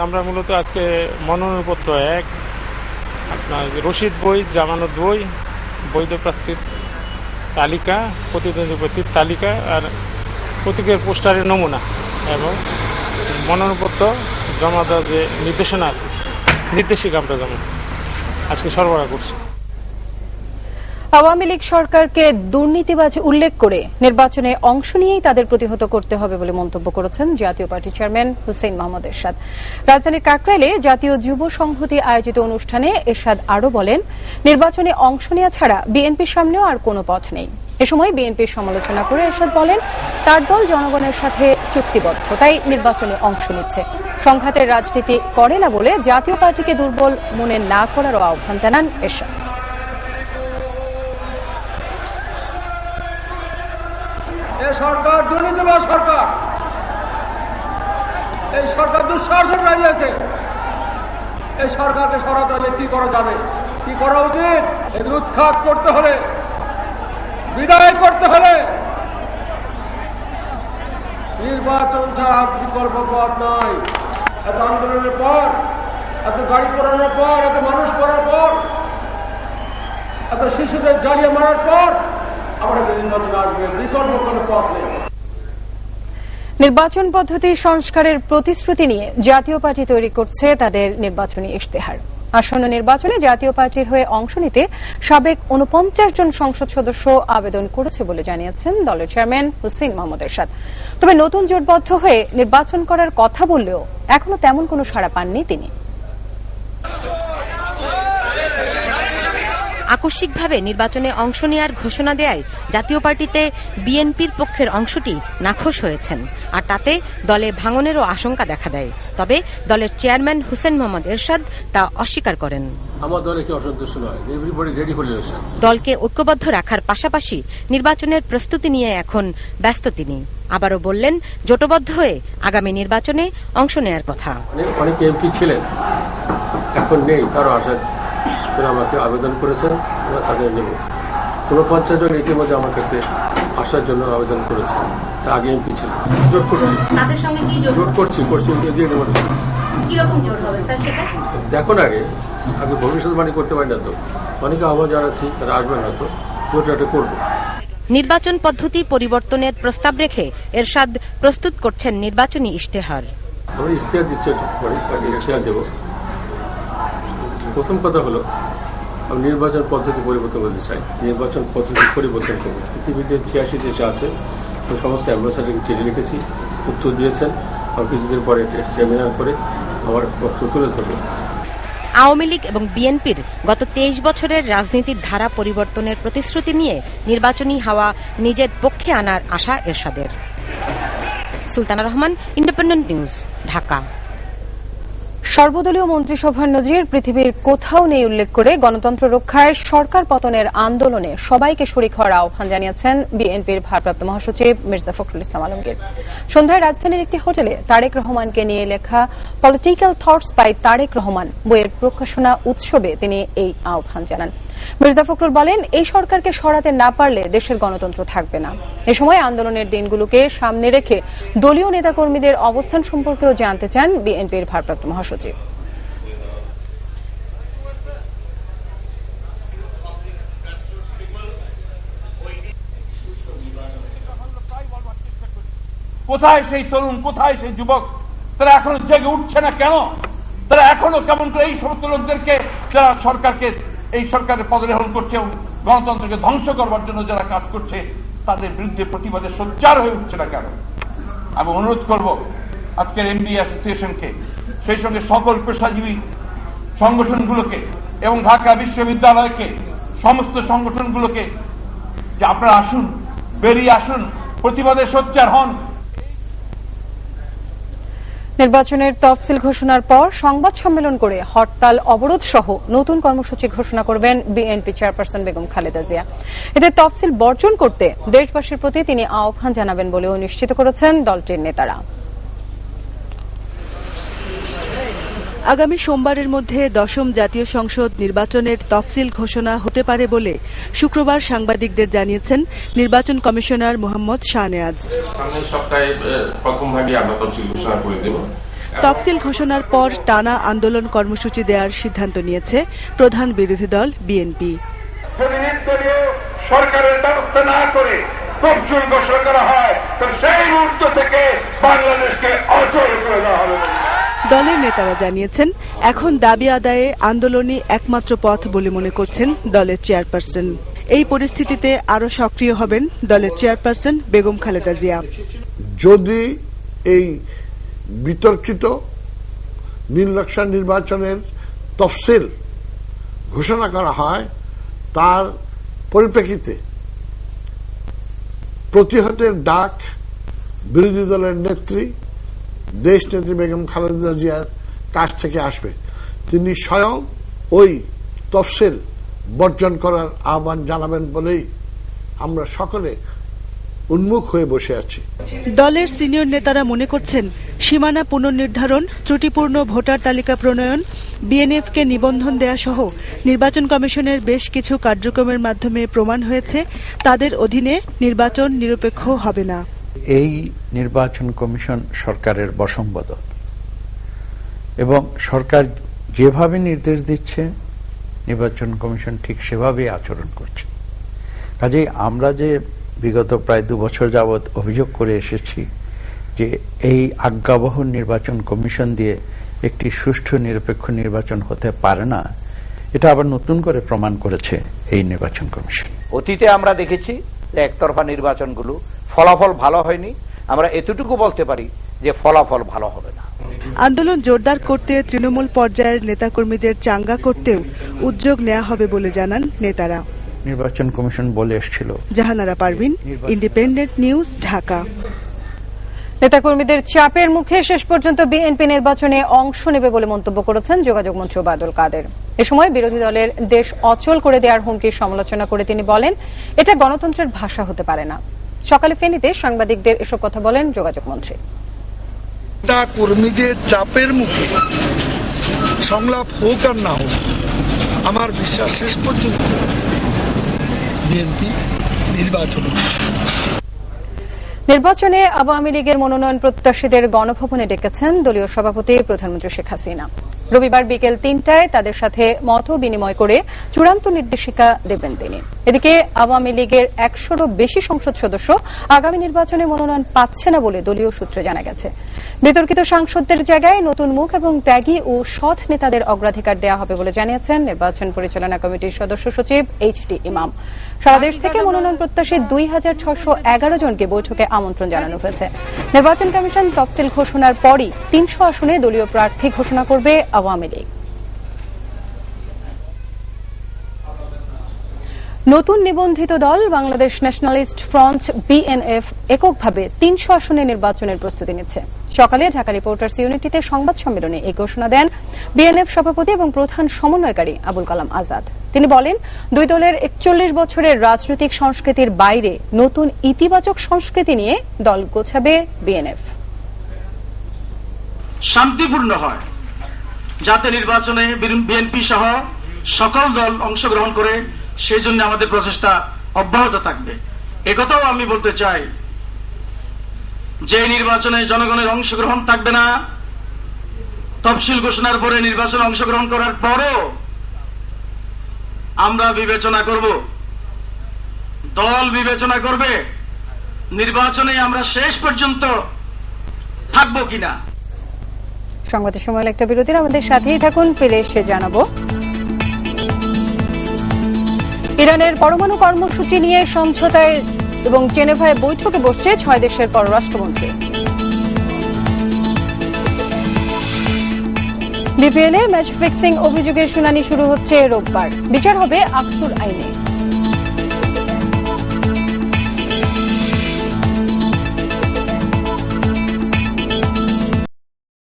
আমরা মূলত আজকে মনোনয়নপত্র এক, আপনার রসিদ বই, জামানত বই, বৈধ প্রার্থীর তালিকা, প্রতিদ্বন্দ্বী প্রার্থীর তালিকা আর প্রতীকের পোস্টারের নমুনা এবং মনোনয়নপত্র জমা দেওয়ার যে নির্দেশনা আছে, নির্দেশিকা আমরা জমা আজকে সরবরাহ করছি। আওয়ামী লীগ সরকারকে দুর্নীতিবাজ উল্লেখ করে নির্বাচনে অংশ নিয়েই তাদের প্রতিহত করতে হবে বলে মন্তব্য করেছেন জাতীয় পার্টি চেয়ারম্যান হুসেইন মোহাম্মদ এরশাদ। রাজধানীর কাকরাইলে জাতীয় যুব সংহতি আয়োজিত অনুষ্ঠানে এরশাদ আরও বলেন, নির্বাচনে অংশ নেওয়া ছাড়া বিএনপির সামনেও আর কোনো পথ নেই। এ সময় বিএনপির সমালোচনা করে এরশাদ বলেন, তার দল জনগণের সাথে চুক্তিবদ্ধ, তাই নির্বাচনে অংশ নিচ্ছে। সংঘাতের রাজনীতি করে না বলে জাতীয় পার্টিকে দুর্বল মনে না করারও আহ্বান জানান এরশাদ। এই সরকার দুর্নীতিবাজ সরকার, এই সরকার দুঃশাসন দাঁড়িয়েছে। এই সরকারকে সরাতে হলে কি করা যাবে, কি করা উচিত? এদের উৎখাত করতে হলে, বিদায় করতে হলে নির্বাচন ছাড়া বিকল্প পথ নাই। এত আন্দোলনের পর, এত গাড়ি পোড়ানোর পর, এত মানুষ পড়ার পর, এত শিশুদের জ্বালিয়ে মারার পর আমরা নির্বাচন আসবে, বিকল্প কোনো পথ নেই। নির্বাচন পদ্ধতি সংস্কারের প্রতিশ্রুতি নিয়ে জাতীয় পার্টি তৈরি করছে তাদের নির্বাচনী ইশতেহার। আসন্ন নির্বাচনে জাতীয় পার্টির হয়ে অংশ নিতে সাবেক ৪৯ জন সংসদ সদস্য আবেদন করেছে বলে জানিয়েছেন দলের চেয়ারম্যান হুসেইন মোহাম্মদ এরশাদ। তবে নতুন জোটবদ্ধ হয়ে নির্বাচন করার কথা বললেও এখনো তেমন কোনো সাড়া পাননি তিনি। আকস্মিকভাবে নির্বাচনে অংশ নেওয়ার ঘোষণা দেয় জাতীয় পার্টিতে বিএনপির পক্ষের অংশটি নাখোশ হয়েছেন, আর তাতে দলে ভাঙনেরও আশঙ্কা দেখা দেয়। তবে দলের চেয়ারম্যান হুসেইন মোহাম্মদ এরশাদ তা অস্বীকার করেন। আমার দলে কেউ অসন্তুষ্ট নয়, এভরিবডি রেডি ফর ইলেকশন। দলকে ঐক্যবদ্ধ রাখার পাশাপাশি নির্বাচনের প্রস্তুতি নিয়ে এখন ব্যস্ত তিনি। আবারও বললেন, জোটবদ্ধ হয়ে আগামী নির্বাচনে অংশ নেয়ার কথা। অনেক এমপি ছিলেন, এখন নেই, তারও আশা আমাকে আবেদন করেছেন, তাদের নেব। ৪৯ জন ইতিমধ্যে আমার কাছে আসার জন্য আবেদন করেছেন, তার আগে এমপি ছিল। জোট করছি, জোট করছি দিয়ে নেব। দেখুন আগে ভবিষ্যৎবাণী করতে পারি না তো, অনেকে আহ্বান জানাচ্ছি, তারা আসবেন না তো, জোট একটা করবো। নির্বাচন পদ্ধতি পরিবর্তনের প্রস্তাব রেখে এরশাদ প্রস্তুত করছেন নির্বাচনী ইশতেহার। আমি ইশতেহার দিচ্ছি, ইশতেহার দেব। প্রথম কথা হলো, আমি নির্বাচন পদ্ধতি পরিবর্তন করতে চাই। নির্বাচন পদ্ধতি পরিবর্তন করবো। পৃথিবীতে ৮৬ দেশে আছে, ওই সমস্ত অ্যাম্বাসাডারকে চিঠি লিখেছি, উত্তর দিয়েছেন। আমি কিছুদিন পরে সেমিনার করে আমার বক্তব্য তুলে ধরবো। আওয়ামী লীগ এবং বিএনপির গত ২৩ বছরের রাজনীতির ধারা পরিবর্তনের প্রতিশ্রুতি নিয়ে নির্বাচনী হাওয়া নিজের পক্ষে আনার আশা এরশাদের। Sultana Rahman, independent news, Dhaka. সর্বদলীয় মন্ত্রিসভার নজির পৃথিবীর কোথাও নেই উল্লেখ করে গণতন্ত্র রক্ষায় সরকার পতনের আন্দোলনে সবাইকে শরিক হওয়ার আহ্বান জানিয়েছেন বিএনপির ভারপ্রাপ্ত মহাসচিব মির্জা ফখরুল ইসলাম আলমগীর। সন্ধ্যায় রাজধানীর একটি হোটেলে তারেক রহমানকে নিয়ে লেখা political thoughts by Tarique Rahman বইয়ের প্রকাশনা উৎসবে তিনি এই আহ্বান জানান। মির্জা ফখরুল বলেন, এই সরকারকে সরাতে না পারলে দেশের গণতন্ত্র থাকবে না। এ সময় আন্দোলনের দিনগুলোকে সামনে রেখে দলীয় নেতাকর্মীদের অবস্থান সম্পর্কেও জানতে চান বিএনপির ভারপ্রাপ্ত মহাসচিব। কোথায় সেই তরুণ, কোথায় সেই যুবক? তারা এখনো জেগে উঠছে না কেন? তারা এখনো কেমন করে এই সমস্ত লোকদেরকে, যারা সরকারকে, এই সরকারের পদগ্রহণ করছে এবং গণতন্ত্রকে ধ্বংস করবার জন্য যারা কাজ করছে, তাদের বিরুদ্ধে প্রতিবাদে সোচ্চার হয়ে উঠছে না কেন? আমি অনুরোধ করব আজকের এমবি অ্যাসোসিয়েশনকে, সেই সঙ্গে সকল পেশাজীবী সংগঠনগুলোকে এবং ঢাকা বিশ্ববিদ্যালয়কে, সমস্ত সংগঠনগুলোকে, যে আপনারা আসুন, বেরিয়ে আসুন, প্রতিবাদে সোচ্চার হন। নির্বাচনের তফসিল ঘোষণার পর সংবাদ সম্মেলন করে হরতাল, অবরোধ সহ নতুন কর্মসূচি ঘোষণা করবেন বিএনপি চেয়ারপারসন বেগম খালেদা জিয়া। এতে তফসিল বর্জন করতে দেশবাসীর প্রতি তিনি আহ্বান জানাবেন বলেও নিশ্চিত করেছেন দলটির নেতারা। আগামী সোমবারের মধ্যে ১০ম জাতীয় সংসদ নির্বাচনের তফসিল ঘোষণা হতে পারে বলে শুক্রবার সাংবাদিকদের জানিয়েছেন নির্বাচন কমিশনার মোহাম্মদ শাহনেওয়াজ। সামনের সপ্তাহে প্রথম ভাগে আমরা তফসিল ঘোষণা করে দেব। তফসিল ঘোষণার পর টানা আন্দোলন কর্মসূচি দেওয়ার সিদ্ধান্ত নিয়েছে প্রধান বিরোধী দল বিএনপি। যদি নির্দলীয় সরকারের ব্যবস্থা না করে তফসিল ঘোষণা করা হয় তাহলে সেই মুহূর্ত থেকে বাংলাদেশকে অচল করে দেওয়া হবে। দলের নেতারা জানিয়েছেন, এখন দাবি আদায়ে আন্দোলনই একমাত্র পথ বলে মনে করছেন দলের চেয়ারপারসন। এই পরিস্থিতিতে আরো সক্রিয় হবেন দলের চেয়ারপারসন বেগম খালেদা জিয়া। যদি এই বিতর্কিত লোকসভা নির্বাচনের তফসিল ঘোষণা করা হয়, তার পরিপ্রেক্ষিতে প্রতিহতের ডাক বিরোধী দলের নেত্রী দেশনেত্রী বেগম খালেদা জিয়ার কাছ থেকে আসবে। তিনি স্বয়ং ওই তফসিল বর্জন করার আহ্বান জানাবেন বলেই আমরা সকলে উন্মুখ হয়ে বসে আছি। দলের সিনিয়র নেতারা মনে করছেন, সীমানা পুনর্নির্ধারণ, ত্রুটিপূর্ণ ভোটার তালিকা প্রণয়ন, বিএনএফকে নিবন্ধন দেয়া সহ নির্বাচন কমিশনের বেশ কিছু কার্যক্রমের মাধ্যমে প্রমাণ হয়েছে তাদের অধীনে নির্বাচন নিরপেক্ষ হবে না। এই নির্বাচন কমিশন সরকারের বশংবদ এবং সরকার যেভাবে নির্দেশ দিচ্ছে নির্বাচন কমিশন ঠিক সেভাবেই আচরণ করছে। কাজেই আমরা যে বিগত প্রায় 2 বছর যাবৎ অভিযোগ করে এসেছি যে এই আজ্ঞাবহ নির্বাচন কমিশন দিয়ে একটি সুষ্ঠু নিরপেক্ষ নির্বাচন হতে পারে না, এটা আবার নতুন করে প্রমাণ করেছে এই নির্বাচন কমিশন। অতীতে আমরা দেখেছি যে একতরফা নির্বাচনগুলো ফলাফল ভালো হয়নি। আমরা এতটুকু বলতে পারি যে ফলাফল ভালো হবে না। আন্দোলন জোরদার করতে তৃণমূল পর্যায়ের নেতাকর্মীদের চাঙ্গা করতেও উদ্যোগ নেওয়া হবে বলে জানান নেতারা। নির্বাচন কমিশন বলে এসেছিল। Jahanara Parvin, independent news, Dhaka. নেতাকর্মীদের চাপের মুখে শেষ পর্যন্ত বিএনপি নির্বাচনে অংশ নেবে বলে মন্তব্য করেছেন যোগাযোগ মন্ত্রী ওবায়দুল কাদের। এ সময় বিরোধী দলের দেশ অচল করে দেওয়ার হুমকির সমালোচনা করে তিনি বলেন, এটা গণতন্ত্রের ভাষা হতে পারে না। সকালে ফেনীতে সাংবাদিকদের এসব কথা বলেন যোগাযোগ মন্ত্রী। কর্মীদের চাপের মুখে সংলাপ হোক আর না হোক, আমার বিশ্বাস শেষ পর্যন্ত বিএনপি নির্বাচনে আওয়ামী লীগের মনোনয়ন প্রত্যাশীদের গণভবনে ডেকেছেন দলীয় সভাপতি প্রধানমন্ত্রী শেখ হাসিনা। রবিবার বিকেল 3টায় তাদের সাথে মত বিনিময় করে চূড়ান্ত নির্দেশিকা দেবেন তিনি। এদিকে আওয়ামী লীগের 100-রও বেশি সংসদ সদস্য আগামী নির্বাচনে মনোনয়ন পাচ্ছে না বলে দলীয় সূত্রে জানা গেছে। বিতর্কিত সাংসদদের জায়গায় নতুন মুখ এবং ত্যাগী ও সৎ নেতাদের অগ্রাধিকার দেওয়া হবে বলে জানিয়েছেন নির্বাচন পরিচালনা কমিটির সদস্য সচিব এইচ.টি. ইমাম। সারা দেশ থেকে মনোনয়ন প্রত্যাশী 2611 জনকে বৈঠকে আমন্ত্রণ জানানো হয়েছে। নির্বাচন কমিশন তফসিল ঘোষণার পরই 300 আসনে দলীয় প্রার্থী ঘোষণা করবে আওয়ামী লীগ। নতুন নিবন্ধিত দল বাংলাদেশ ন্যাশনালিস্ট ফ্রন্ট বিএনএফ এককভাবে 300 আসনে নির্বাচনের প্রস্তুতি নিচ্ছে। সকালে ঢাকা রিপোর্টার্স ইউনিটিতে সংবাদ সম্মেলনে এই ঘোষণা দেন বিএনএফ সভাপতি এবং প্রধান সমন্বয়কারী আবুল কালাম আজাদ। তিনি বলেন, দুই দলের 41 বছরের রাজনৈতিক সংস্কৃতির বাইরে নতুন ইতিবাচক সংস্কৃতি নিয়ে দল গোছাবে বিএনএফ। শান্তিপূর্ণ হয়, যাতে নির্বাচনে বিএনপি সহ সকল দল অংশগ্রহণ করে, সেই জন্য আমাদের প্রচেষ্টা অব্যাহত থাকবে। একথাও আমি বলতে চাই যে নির্বাচনে জনগণের অংশগ্রহণ থাকবে না। তফসিল ঘোষণার পরে নির্বাচনে অংশগ্রহণ করার পরও আমরা বিবেচনা করব, দল বিবেচনা করবে নির্বাচনে আমরা শেষ পর্যন্ত থাকবো কিনা। সংবাদের সময় একটা বিরতির, আমাদের সাথেই থাকুন, ফিরে এসে জানাবো। ইরানের পরমাণু কর্মসূচি নিয়ে সমঝোতায় এবং জেনেভায় বৈঠকে বসছে 6 দেশের পররাষ্ট্রমন্ত্রী। বিপিএলে ম্যাচ ফিক্সিং অভিযোগের শুনানি শুরু হচ্ছে রোববার। বিচার হবে আকসুর আইনে।